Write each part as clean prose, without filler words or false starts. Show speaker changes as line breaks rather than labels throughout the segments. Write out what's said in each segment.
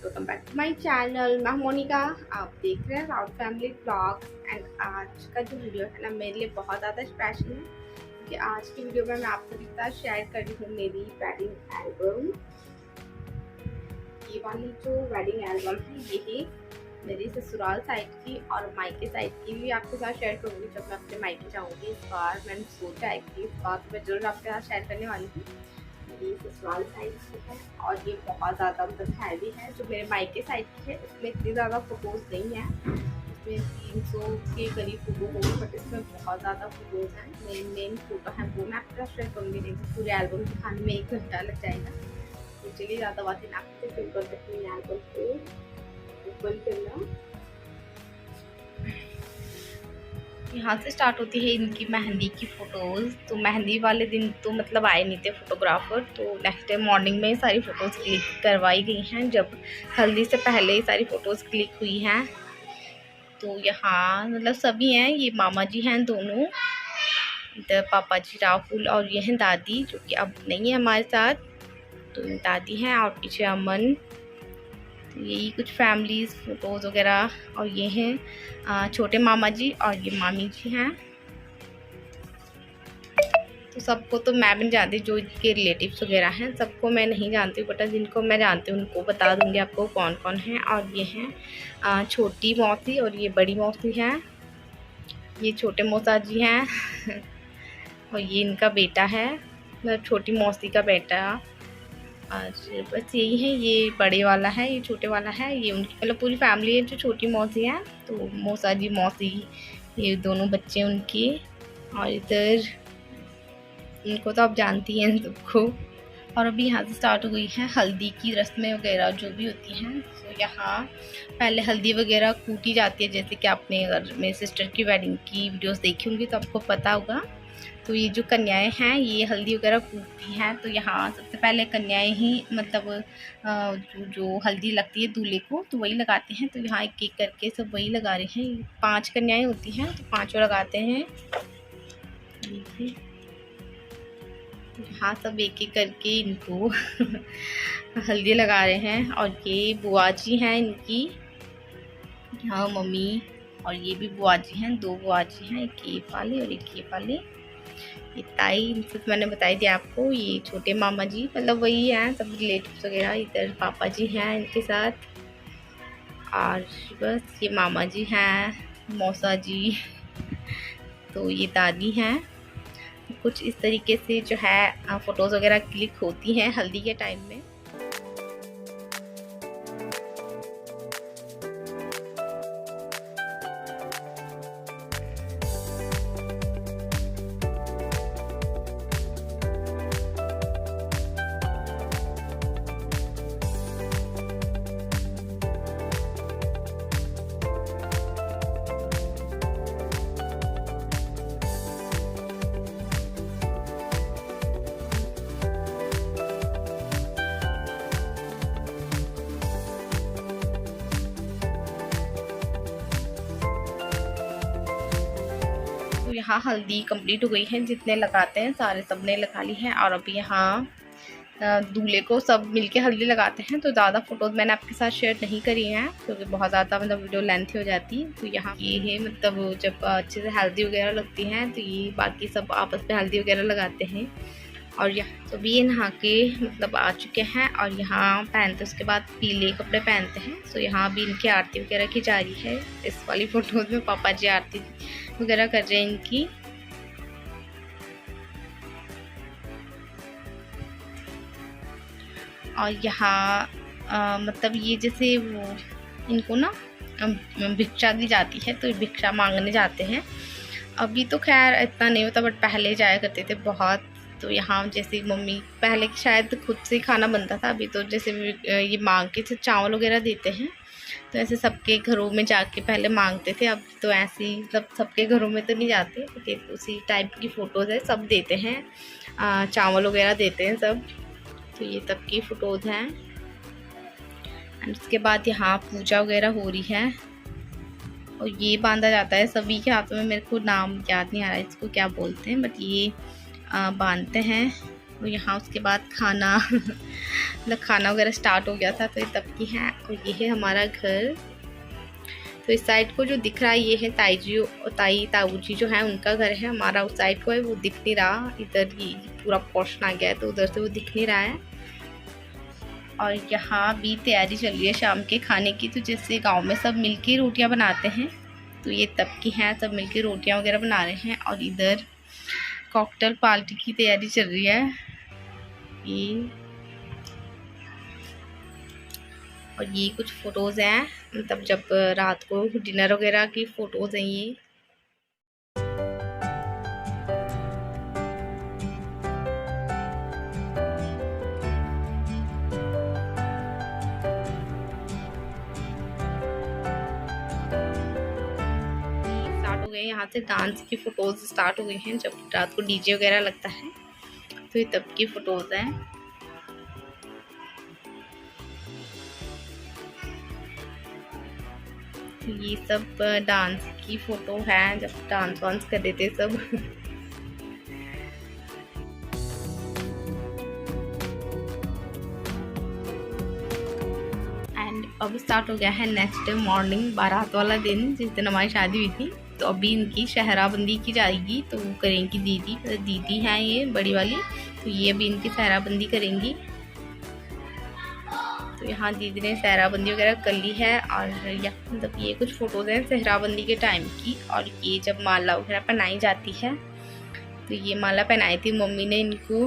Welcome back to my channel. मैं मोनिका, आप देख रहे हैं राउत फैमिली ब्लॉग। एंड आज का जो वीडियो है ना, मेरे लिए बहुत ज़्यादा स्पेशल है क्योंकि आज की वीडियो में मैं आपके साथ शेयर कर रही हूँ मेरी वेडिंग एल्बम। ये वाली जो वेडिंग एल्बम है ये है मेरी ससुराल साइड की और मायके साइड की भी आपके साथ शेयर करूँगी। जब मैं अपने मायके जाऊँगी इस बार, मैंने सोचा है कि इस बार मैं जरूर आपके साथ शेयर करने वाली हूँ। ये ससुराल साइड की है और ये बहुत ज़्यादा मतलब हैवी है। जो मेरे मायके साइड की है इसमें इतनी ज़्यादा फ़ोटोज़ नहीं है, इसमें 300 के करीब फ़ोटो होंगे, बट इसमें बहुत ज़्यादा फ़ोटोज़ हैं। मेन फ़ोटो है वो मैं आपके साथ शेयर करूँगी, नहीं तो पूरे एल्बम दिखाने में 1 घंटा लग जाएगा। तो चलिए ज़्यादा बातें ना करते फिर करते अपनी एल्बम को ओपन करना। यहाँ से स्टार्ट होती है इनकी मेहंदी की फ़ोटोज़। तो मेहंदी वाले दिन तो मतलब आए नहीं थे फोटोग्राफ़र, तो नेक्स्ट डे मॉर्निंग में सारी फ़ोटोज़ क्लिक करवाई गई हैं। जब हल्दी से पहले ही सारी फ़ोटोज़ क्लिक हुई हैं। तो यहाँ मतलब सभी हैं, ये मामा जी हैं दोनों, इधर पापा जी राहुल, और ये हैं दादी जो कि अब नहीं है हमारे साथ। तो दादी हैं और पीछे अमन। तो यही कुछ फैमिलीज़ फ़ोटोज़ वगैरह। और ये हैं छोटे मामा जी और ये मामी जी हैं। तो सबको तो मैं भी नहीं जानती, जो इनके रिलेटिव्स वगैरह हैं सबको मैं नहीं जानती, बट जिनको मैं जानती हूँ उनको बता दूँगी आपको कौन कौन है। और ये हैं छोटी मौसी और ये बड़ी मौसी हैं, ये छोटे मौसा जी हैं और ये इनका बेटा है, मतलब छोटी मौसी का बेटा। और बस यही है, ये बड़े वाला है, ये छोटे वाला है, ये उनकी मतलब पूरी फैमिली है जो छोटी मौसी है। तो मौसा जी मौसी ये दोनों बच्चे उनकी। और इधर इनको तो आप जानती हैं सबको। और अभी यहाँ से स्टार्ट हो गई है हल्दी की रस्में वगैरह जो भी होती हैं। तो यहाँ पहले हल्दी वगैरह कूटी जाती है, जैसे कि आपने अगर मेरी सिस्टर की वेडिंग की वीडियोस देखी होंगी तो आपको पता होगा। तो ये जो कन्याएं हैं ये हल्दी वगैरह कूटती हैं। तो यहाँ सबसे पहले कन्याएं ही मतलब जो हल्दी लगती है दूल्हे को तो वही लगाते हैं। तो यहाँ एक एक करके सब वही लगा रहे हैं। 5 कन्याएं होती हैं तो 5 लगाते हैं। यहाँ सब एक एक करके इनको हल्दी लगा रहे हैं। और ये बुआ जी हैं इनकी, यहाँ मम्मी, और ये भी बुआ जी हैं, 2 बुआ जी हैं, एक ये वाले और एक ये वाले। ये ताई इनसे मैंने बताई थी आपको। ये छोटे मामा जी मतलब वही हैं सब रिलेटिव्स वगैरह। इधर पापा जी हैं इनके साथ, और बस ये मामा जी हैं, मौसा जी। तो ये दादी हैं। कुछ इस तरीके से जो है फ़ोटोज़ वगैरह क्लिक होती हैं हल्दी के टाइम में। तो यहाँ हल्दी कंप्लीट हो गई है, जितने लगाते हैं सारे सबने लगा ली है। और अभी यहाँ दूल्हे को सब मिलके हल्दी लगाते हैं। तो ज़्यादा फ़ोटोज़ मैंने आपके साथ शेयर नहीं करी हैं क्योंकि बहुत ज़्यादा मतलब वीडियो लेंथी हो जाती है। तो यहाँ ये है मतलब जब अच्छे से हल्दी वगैरह लगती हैं तो ये बाकी सब आपस में हल्दी वगैरह लगाते हैं। और यहाँ तो भी ये नहा के मतलब आ चुके हैं और यहाँ पहनते उसके बाद पीले कपड़े पहनते हैं। तो यहाँ भी इनकी आरती वगैरह की जा रही है। इस वाली फ़ोटोज़ में पापा जी आरती वगैरह कर रहे हैं इनकी। और यहाँ मतलब ये जैसे वो इनको ना भिक्षा दी जाती है, तो भिक्षा मांगने जाते हैं। अभी तो खैर इतना नहीं होता, बट पहले जाया करते थे बहुत। तो यहाँ जैसे मम्मी पहले शायद खुद से खाना बनता था, अभी तो जैसे ये मांग के चावल वगैरह देते हैं। तो ऐसे सबके घरों में जाके पहले मांगते थे, अब तो ऐसे ही मतलब सबके घरों में तो नहीं जाते, लेकिन उसी टाइप की फ़ोटोज़ है, सब देते हैं, चावल वगैरह देते हैं सब। तो ये तब की फ़ोटोज़ हैं। एंड उसके बाद यहाँ पूजा वगैरह हो रही है और ये बांधा जाता है सभी के हाथों में। मेरे को नाम याद नहीं आ रहा है इसको क्या बोलते हैं, बट ये बांधते हैं। और यहाँ उसके बाद खाना मतलब खाना वगैरह स्टार्ट हो गया था। तो ये तब की है और ये है हमारा घर। तो इस साइड को जो दिख रहा है ये है ताई जी और ताऊ जी जो है उनका घर है। हमारा उस साइड को है वो दिख नहीं रहा, इधर ही पूरा पोर्शन आ गया है तो उधर से वो दिख नहीं रहा है। और यहाँ भी तैयारी चल रही है शाम के खाने की। तो जैसे गांव में सब मिलके रोटियां बनाते हैं तो ये तब की हैं, सब मिलके रोटियां वगैरह बना रहे हैं। और इधर कॉकटेल पार्टी की तैयारी चल रही है ये। और ये कुछ फ़ोटोज़ हैं, मतलब जब रात को डिनर वगैरह की फ़ोटोज़ हैं ये। स्टार्ट हो गए यहाँ से डांस की फ़ोटोज़ स्टार्ट हो गई हैं जब रात को डीजे वगैरह लगता है। तो ये तब की फ़ोटोज़ हैं। ये सब डांस की फ़ोटो है जब डांस वांस कर रहे थे सब। एंड अब स्टार्ट हो गया है नेक्स्ट डे मॉर्निंग, बारात वाला दिन जिस दिन हमारी शादी हुई थी। तो अभी इनकी शहराबंदी की जाएगी तो वो करेंगी दीदी, दीदी हैं ये बड़ी वाली। तो ये अभी इनकी शहराबंदी करेंगी। तो यहाँ दीदी ने शहराबंदी वगैरह कर ली है। और यहाँ मतलब ये कुछ फ़ोटोज़ हैं शहराबंदी के टाइम की। और ये जब माला वगैरह पहनाई जाती है तो ये माला पहनाई थी मम्मी ने इनको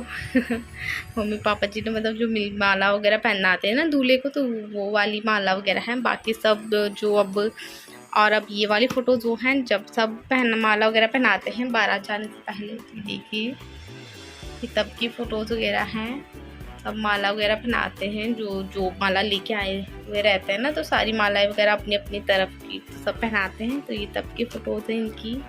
मम्मी पापा जी ने, मतलब जो माला वगैरह पहनाते हैं ना दूल्हे को, तो वो वाली माला वगैरह है। बाकी सब जो अब ये वाली फ़ोटो जो हैं जब सब माला वगैरह पहनाते हैं बारात जाने से पहले। तो देखिए ये तब की फ़ोटोज़ वगैरह हैं, सब माला वगैरह पहनाते हैं। जो माला लेके आए हुए रहते हैं ना, तो सारी मालाएं वगैरह अपनी अपनी तरफ की तो सब पहनाते हैं। तो ये तब की फ़ोटोज़ हैं इनकी।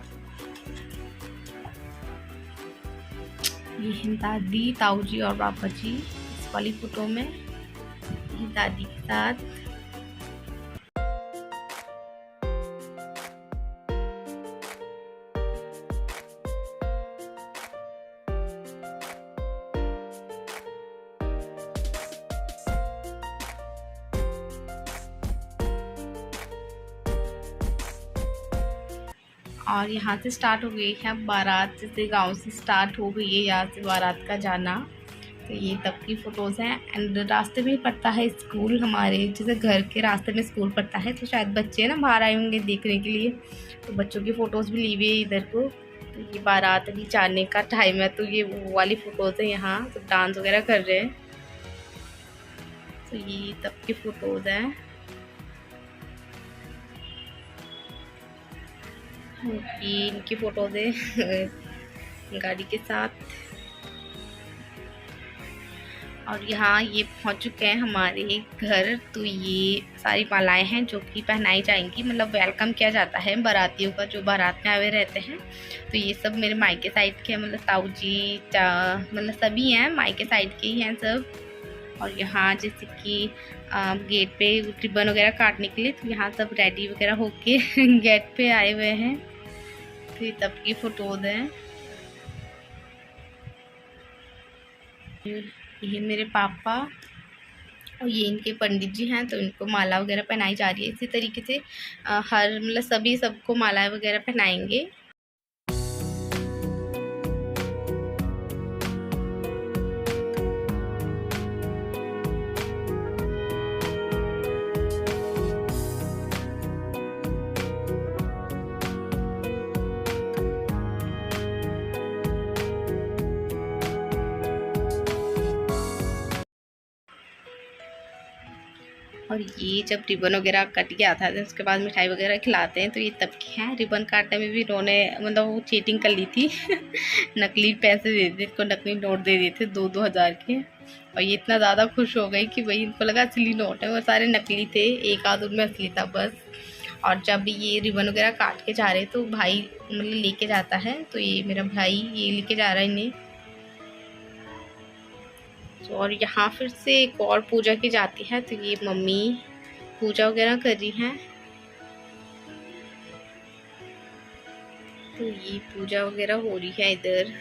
ये हैं दादी, ताऊ जी और पापा जी इस वाली फ़ोटो में, ये दादी के साथ। और यहाँ से स्टार्ट हो गई है बारात, जैसे गांव से स्टार्ट हो गई है यहाँ से बारात का जाना। तो ये तब की फ़ोटोज़ हैं। एंड रास्ते में पड़ता है स्कूल हमारे, जैसे घर के रास्ते में स्कूल पड़ता है। तो शायद बच्चे ना बाहर आए होंगे देखने के लिए, तो बच्चों की फ़ोटोज़ भी ली हुई है इधर को। तो ये बारात अभी जाने का टाइम है तो ये वो वाली फ़ोटोज़ है। यहाँ तो डांस वगैरह कर रहे हैं। तो ये तब की फ़ोटोज़ हैं। ये इनकी फ़ोटोज़ है गाड़ी के साथ। और यहाँ ये पहुँच चुके हैं हमारे घर। तो ये सारी मालाएं हैं जो कि पहनाई जाएंगी, मतलब वेलकम किया जाता है बारातियों का जो बारात में आए रहते हैं। तो ये सब मेरे मायके साइड के, मतलब ताऊ जी मतलब सभी हैं मायके साइड के ही हैं सब। और यहाँ जैसे कि गेट पे रिबन वगैरह काटने के लिए, तो यहाँ सब रेडी वगैरह होके गेट पे आए हुए हैं। तो ये तब की फ़ोटोज़ हैं। ये मेरे पापा और ये इनके पंडित जी हैं। तो इनको माला वगैरह पहनाई जा रही है। इसी तरीके से हर मतलब सभी सबको माला वगैरह पहनाएंगे। और ये जब रिबन वगैरह कट गया था तो उसके बाद मिठाई वगैरह खिलाते हैं। तो ये तब की हैं। रिबन काटने में भी इन्होंने मतलब वो चीटिंग कर ली थी नकली पैसे दे दिए इनको, नकली नोट दे दिए थे 2-2 हज़ार के। और ये इतना ज़्यादा खुश हो गई कि भाई इनको लगा असली नोट है, वो सारे नकली थे, एक आध उनमें असली था बस। और जब ये रिबन वगैरह काट के जा रहे तो भाई मतलब लेके जाता है। तो ये मेरा भाई ये लेके जा रहा है इन्हें। और यहाँ फिर से एक और पूजा की जाती है। तो ये मम्मी पूजा वगैरह कर रही हैं। तो ये पूजा वगैरह हो रही है इधर।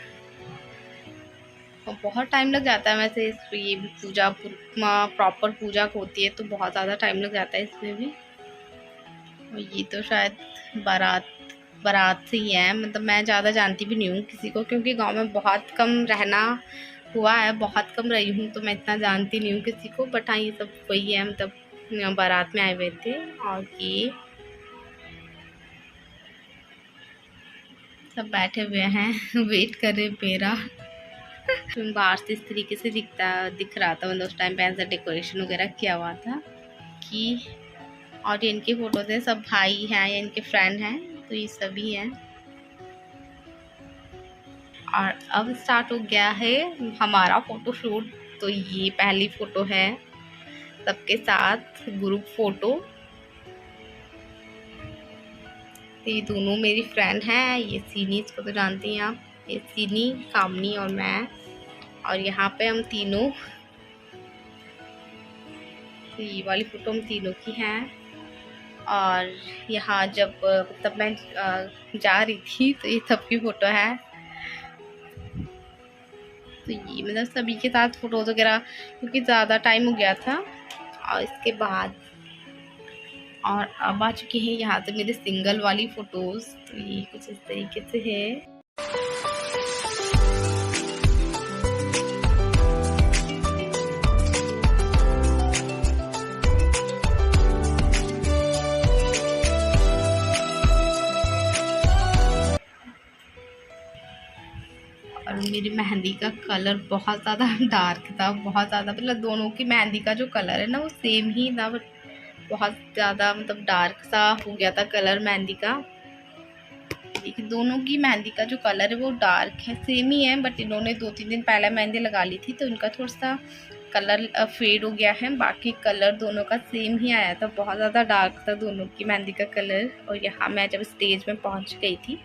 और बहुत टाइम लग जाता है वैसे ये भी पूजा प्रॉपर पूजा होती है तो बहुत ज़्यादा टाइम लग जाता है इसमें भी। और ये तो शायद बारात बारात से ही है, मतलब मैं ज़्यादा जानती भी नहीं हूँ किसी को, क्योंकि गांव में बहुत कम रहना हुआ है, बहुत कम रही हूँ, तो मैं इतना जानती नहीं हूँ किसी को। बट हाँ ये सब वही है, मतलब बारात में आए हुए थे। और ये सब बैठे हुए हैं वेट कर रहे मेरा। बाहर से इस तरीके से दिख रहा था, मतलब उस टाइम पे ऐसा डेकोरेशन वगैरह किया हुआ था कि। और ये इनकी फ़ोटोज़ हैं, सब भाई हैं या इनके फ्रेंड हैं, तो ये सभी हैं। और अब स्टार्ट हो गया है हमारा फ़ोटोशूट। तो ये पहली फ़ोटो है सबके साथ, ग्रुप फ़ोटो। तो ये दोनों मेरी फ्रेंड हैं, ये सीनी, इसको तो जानती हैं आप, ये सीनी, कामनी और मैं। और यहाँ पे हम तीनों, तो ये वाली फ़ोटो हम तीनों की हैं। और यहाँ जब तब मैं जा रही थी तो ये सबकी फ़ोटो है। तो ये मतलब सभी के साथ फ़ोटोज़ वगैरह, क्योंकि ज़्यादा टाइम हो गया था। और इसके बाद और अब आ चुकी है यहाँ से मेरे सिंगल वाली फ़ोटोज़। तो ये कुछ इस तरीके से है। और मेरी मेहंदी का कलर बहुत ज़्यादा डार्क था, बहुत ज़्यादा, मतलब दोनों की मेहंदी का जो कलर है ना वो सेम ही था, बट बहुत ज़्यादा मतलब डार्क सा हो गया था कलर मेहंदी का। देखिए दोनों की मेहंदी का जो कलर है वो डार्क है, सेम ही है, बट इन्होंने 2-3 दिन पहले मेहंदी लगा ली थी तो इनका थोड़ा सा कलर फेड हो गया है। बाकी कलर दोनों का सेम ही आया था, बहुत ज़्यादा डार्क था दोनों की मेहंदी का कलर। और यहाँ मैं जब स्टेज में पहुँच गई थी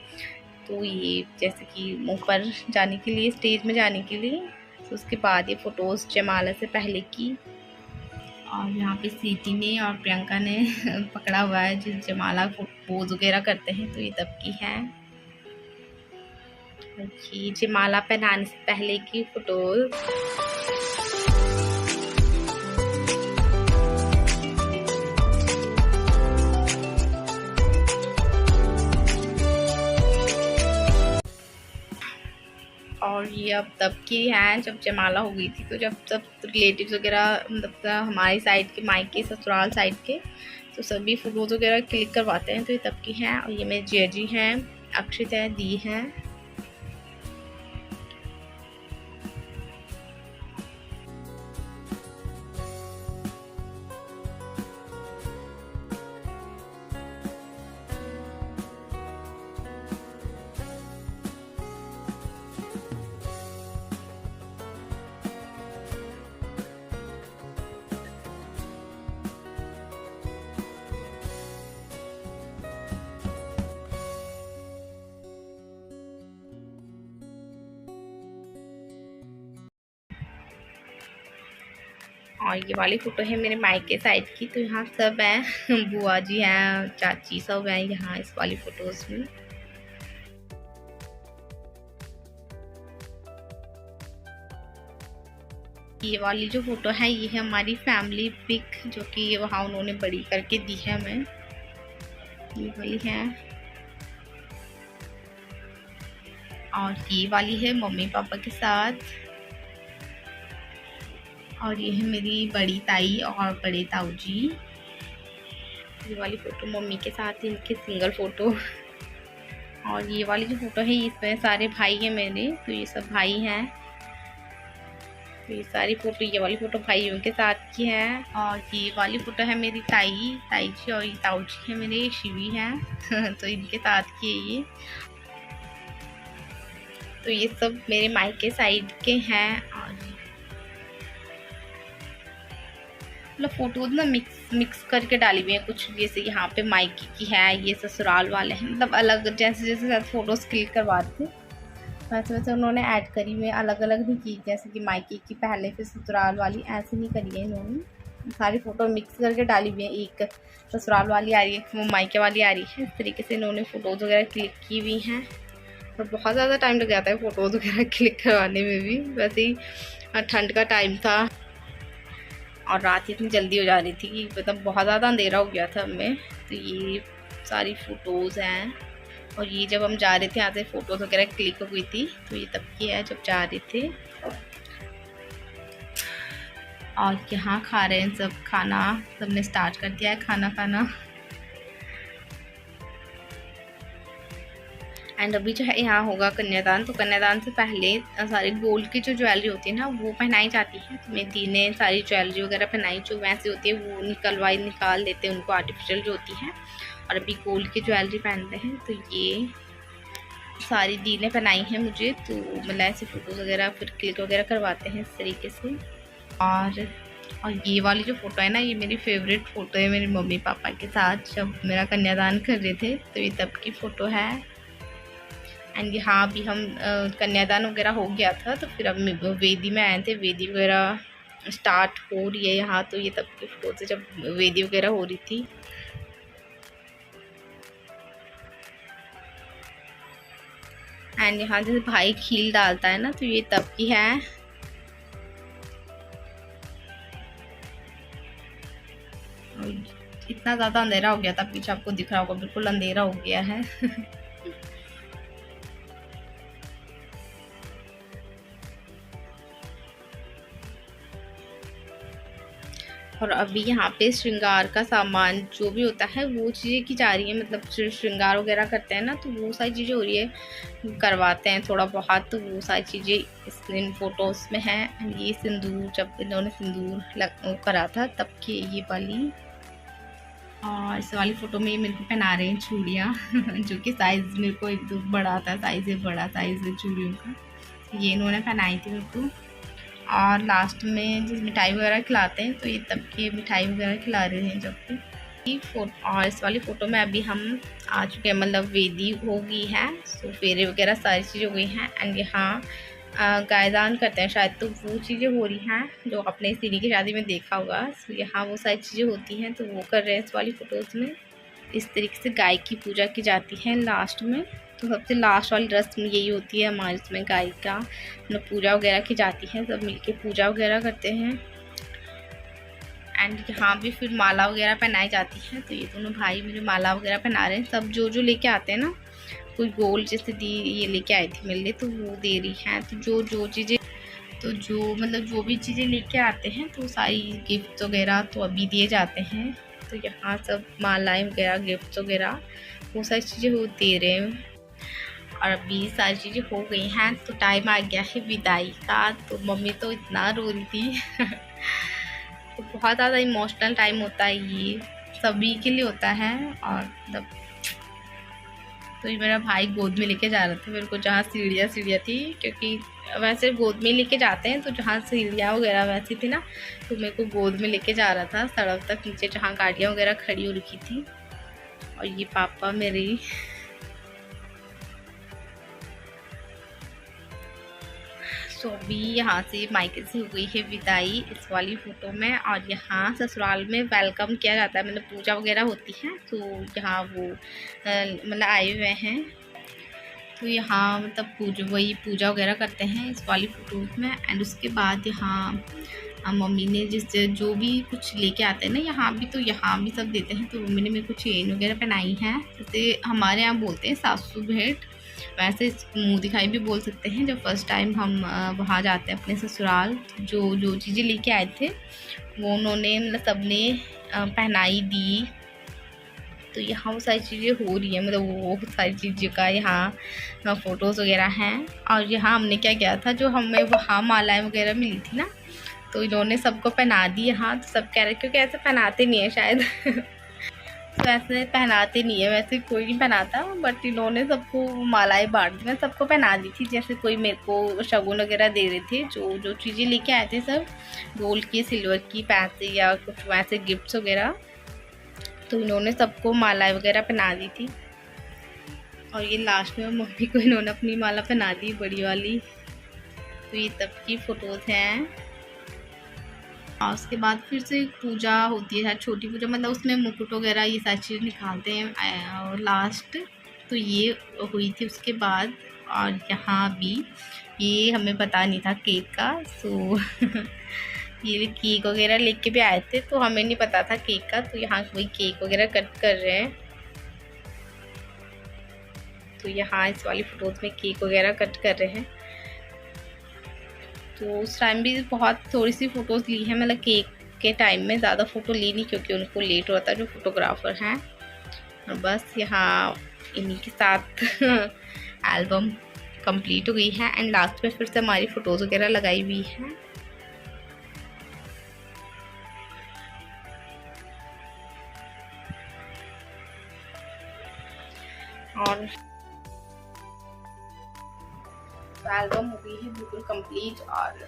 तो ये जैसे कि ऊपर जाने के लिए, स्टेज में जाने के लिए, तो उसके बाद ये फ़ोटोज़ जयमाला से पहले की। और यहाँ पे सीटी ने और प्रियंका ने पकड़ा हुआ है जिस जयमाला पोज वगैरह करते हैं, तो ये तब की है। ये जयमाला पहनाने से पहले की फ़ोटोज़। और ये अब तब की हैं जब जयमाला हो गई थी, तो जब सब रिलेटिव्स वगैरह, मतलब हमारी साइड के, मायके ससुराल साइड के, तो सभी फ़ोटोज़ वगैरह क्लिक करवाते हैं, तो ये तब की हैं। और ये मेरे जिया जी हैं, अक्षित है, दी हैं। और ये वाली फ़ोटो है मेरे मायके साइड की, तो यहाँ सब हैं बुआ जी हैं, चाची सब हैं यहाँ इस वाली फ़ोटोज़ में। ये वाली जो फ़ोटो है ये है हमारी फैमिली पिक, जो कि वहाँ उन्होंने बड़ी करके दी है हमें, ये वाली है। और ये वाली है मम्मी पापा के साथ। और ये है मेरी बड़ी ताई और बड़े ताऊ जी। ये वाली फ़ोटो मम्मी के साथ, इनके सिंगल फ़ोटो। और ये वाली जो फ़ोटो है इसमें सारे भाई हैं मेरे, तो ये सब भाई हैं। तो ये सारी फ़ोटो, ये वाली फ़ोटो भाइयों के साथ की है। और ये वाली फ़ोटो है मेरी ताई जी, और ये ताऊ जी है मेरे, शिवी हैं तो इनके साथ की है ये। तो ये सब मेरे मायके साइड के हैं। और मतलब फ़ोटोज़ ना मिक्स करके डाली हुई हैं कुछ, जैसे यहाँ पे मायके की है, ये ससुराल वाले हैं, मतलब अलग, जैसे जैसे फ़ोटोज़ क्लिक करवाते वैसे वैसे उन्होंने ऐड करी हुई, अलग अलग नहीं की, जैसे कि मायके की पहले फिर ससुराल वाली, ऐसे नहीं करी है इन्होंने। सारी फ़ोटो मिक्स करके डाली हुई है, एक ससुराल वाली आ रही है, वो मायके वाली आ रही है, इस तरीके से इन्होंने फ़ोटोज़ वगैरह क्लिक की हुई हैं। और बहुत ज़्यादा टाइम लग जाता है फ़ोटोज़ वगैरह क्लिक करवाने में भी। वैसे ही ठंड का टाइम था और रात इतनी जल्दी हो जा रही थी कि मतलब बहुत ज़्यादा अंधेरा हो गया था हमें। तो ये सारी फ़ोटोज़ हैं और ये जब हम जा रहे थे यहाँ से फ़ोटोज़ वगैरह क्लिक हो गई थी। तो ये तब की है जब जा रहे थे। और यहाँ खा रहे हैं सब खाना, सबने स्टार्ट कर दिया है खाना खाना। एंड अभी जो है यहाँ होगा कन्यादान। तो कन्यादान से पहले सारे गोल्ड की जो ज्वेलरी होती है ना वो पहनाई जाती है। तो मेरी दी ने सारी ज्वेलरी वगैरह पहनाई, जो वैसे होती है वो निकाल देते हैं उनको, आर्टिफिशियल जो होती है। और अभी गोल्ड की ज्वेलरी पहनते हैं। तो ये सारी दी ने पहनाई है मुझे। तो मतलब ऐसे फ़ोटोज़ वगैरह फिर क्लिक वगैरह करवाते हैं इस तरीके से। और ये वाली जो फ़ोटो है ना, ये मेरी फेवरेट फ़ोटो है मेरे मम्मी पापा के साथ जब मेरा कन्यादान कर रहे थे। तो ये तब की फ़ोटो है। एंड यहाँ भी हम कन्यादान वगैरह हो गया था तो फिर अब वेदी में आए थे, वेदी वगैरह स्टार्ट हो रही है यहाँ। तो ये तब की फ़ोटो से जब वेदी वगैरह हो रही थी। एंड यहाँ जैसे भाई खील डालता है ना, तो ये तब की है। इतना ज़्यादा अंधेरा हो गया था, पीछे आपको दिख रहा होगा बिल्कुल अंधेरा हो गया है। और अभी यहाँ पे श्रृंगार का सामान जो भी होता है वो चीज़ें की जा रही है। मतलब श्रृंगार वगैरह करते हैं ना, तो वो सारी चीज़ें हो रही है, करवाते हैं थोड़ा बहुत। तो वो सारी चीज़ें इन फोटोज़ में हैं। ये सिंदूर, जब इन्होंने सिंदूर करा था तब की ये वाली। और इस वाली फ़ोटो में ये मेरे को पहना रहे हैं चूड़ियाँ जो कि साइज़ मेरे को एक तो बड़ा था, साइज़ है, बड़ा साइज़ है चूड़ियों का। ये इन्होंने पहनाई थी मेरे को। और लास्ट में जिस मिठाई वगैरह खिलाते हैं, तो ये तब की मिठाई वगैरह खिला रहे हैं जब भी। और इस वाली फ़ोटो में अभी हम आ चुके हैं, मतलब वेदी हो गई है, तो फेरे वगैरह सारी चीज़ें हो गई हैं। एंड यहाँ गायदान करते हैं शायद, तो वो चीज़ें हो रही हैं जो आपने सीरी की शादी में देखा होगा। तो यहाँ वो सारी चीज़ें होती हैं, तो वो कर रहे हैं इस वाली फ़ोटोज़ में। इस तरीके से गाय की पूजा की जाती है लास्ट में। तो सबसे लास्ट वाली रस्म यही होती है हमारे इसमें, गाय का मतलब पूजा वगैरह की जाती है, सब मिलके पूजा वगैरह करते हैं। एंड यहाँ भी फिर माला वगैरह पहनाई जाती है। तो ये दोनों भाई मुझे माला वगैरह पहना रहे हैं। सब जो लेके आते हैं ना, कोई गोल्ड जैसे दी ये लेके आई थी मेरे लिए, तो वो दे रही हैं। तो जो चीज़ें, तो जो मतलब जो भी चीज़ें लेके आते हैं तो सारी गिफ्ट वगैरह तो अभी दिए जाते हैं। तो यहाँ सब मालाएँ वगैरह, गिफ्ट वगैरह वो सारी चीज़ें वो दे रहे हैं। और अभी सारी चीज़ें हो गई हैं तो टाइम आ गया है विदाई का। तो मम्मी तो इतना रो रही थी तो बहुत ज़्यादा इमोशनल टाइम होता है ये, सभी के लिए होता है। और मतलब तो ये मेरा भाई गोद में लेके जा रहा था मेरे को, जहाँ सीढ़ियाँ थी, क्योंकि वैसे गोद में लेके जाते हैं, तो जहाँ सीढ़ियाँ वगैरह वैसी थी ना, तो मेरे को गोद में लेके जा रहा था सड़क तक नीचे, जहाँ गाड़ियाँ वगैरह खड़ी हो रखी थी। और ये पापा मेरे। तो अभी यहाँ से मायके से हो गई है विदाई इस वाली फ़ोटो में। और यहाँ ससुराल में वेलकम किया जाता है, मतलब पूजा वगैरह होती है। तो यहाँ वो मतलब आए हुए हैं, तो यहाँ मतलब वही पूजा वगैरह करते हैं इस वाली फ़ोटोज़ में। एंड उसके बाद यहाँ मम्मी ने जो भी कुछ लेके आते हैं ना यहाँ भी, तो यहाँ भी सब देते हैं। तो मम्मी ने मेरे को चेन वगैरह पहनाई है, जैसे हमारे यहाँ बोलते हैं सासू भेंट, वैसे मुँह दिखाई भी बोल सकते हैं। जब फर्स्ट टाइम हम वहाँ जाते हैं अपने ससुराल, जो चीज़ें लेके आए थे वो उन्होंने मतलब सबने पहनाई दी। तो यहाँ वो सारी चीज़ें हो रही है, मतलब वो सारी चीज़ों का यहाँ फ़ोटोज़ वगैरह हैं। और यहाँ हमने क्या किया था, जो हमें वहाँ मालाएँ वगैरह मिली थी ना, तो इन्होंने सबको पहना दी यहाँ। तो सब कह रहे क्योंकि ऐसे पहनाते नहीं है शायद तो ऐसे पहनाते नहीं है, वैसे कोई नहीं पहनाता, बट इन्होंने सबको मालाएँ बांट दी, मैं सबको पहना दी थी। जैसे कोई मेरे को शगुन वगैरह दे रहे थे, जो चीज़ें लेके आए थे सब गोल्ड की, सिल्वर की, पैसे या कुछ वैसे गिफ्ट्स वगैरह, तो इन्होंने सबको मालाएँ वगैरह पहना दी थी। और ये लास्ट में मम्मी को इन्होंने अपनी माला पहना दी, बड़ी वाली। तो ये तब की फ़ोटोज़ हैं। और उसके बाद फिर से पूजा होती है, छोटी पूजा, मतलब उसमें मुकुट वगैरह ये सारी चीज़ निकालते हैं। और लास्ट तो ये हुई थी। उसके बाद और यहाँ भी ये हमें पता नहीं था केक का, सो ये केक वगैरह लेके भी आए थे, तो हमें नहीं पता था केक का, तो यहाँ कोई केक वगैरह कट कर रहे हैं। तो यहाँ इस वाली फ़ोटोज़ में केक वगैरह कट कर रहे हैं। तो उस टाइम भी बहुत थोड़ी सी फ़ोटोज़ ली हैं, मतलब केक के टाइम में ज़्यादा फ़ोटो ली नहीं, क्योंकि उनको लेट होता है जो फ़ोटोग्राफ़र हैं। और बस यहाँ इन्हीं के साथ एल्बम कंप्लीट हो गई है। एंड लास्ट में फिर से हमारी फ़ोटोज़ वगैरह लगाई हुई हैं। और एल्बम हो गई है बिल्कुल कंप्लीट, और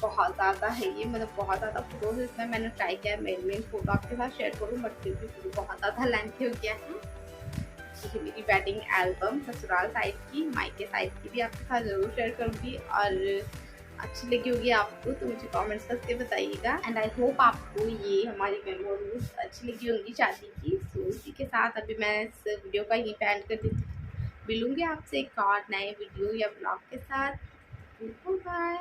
बहुत ज़्यादा है ये, मतलब बहुत ज़्यादा फ़ोटोज़ इसमें मैंने ट्राई किया मेन फ़ोटो आपके साथ शेयर करूँ, बट फिर भी फ़ोटो बहुत ज़्यादा लेंथी हो गया है। ये मेरी वेडिंग एल्बम ससुराल साइड की, मायके साइड की भी आपके साथ ज़रूर शेयर करूँगी, और अच्छी लगी होगी आपको तो मुझे कमेंट्स करके बताइएगा। एंड आई होप आपको ये हमारी मेमोरीज अच्छी लगी होंगी शादी की। सो इसी के साथ अभी मैं इस वीडियो का यहीं पे एंड कर देती हूँ। मिलूँगी आपसे एक और नए वीडियो या ब्लॉग के साथ। बाय।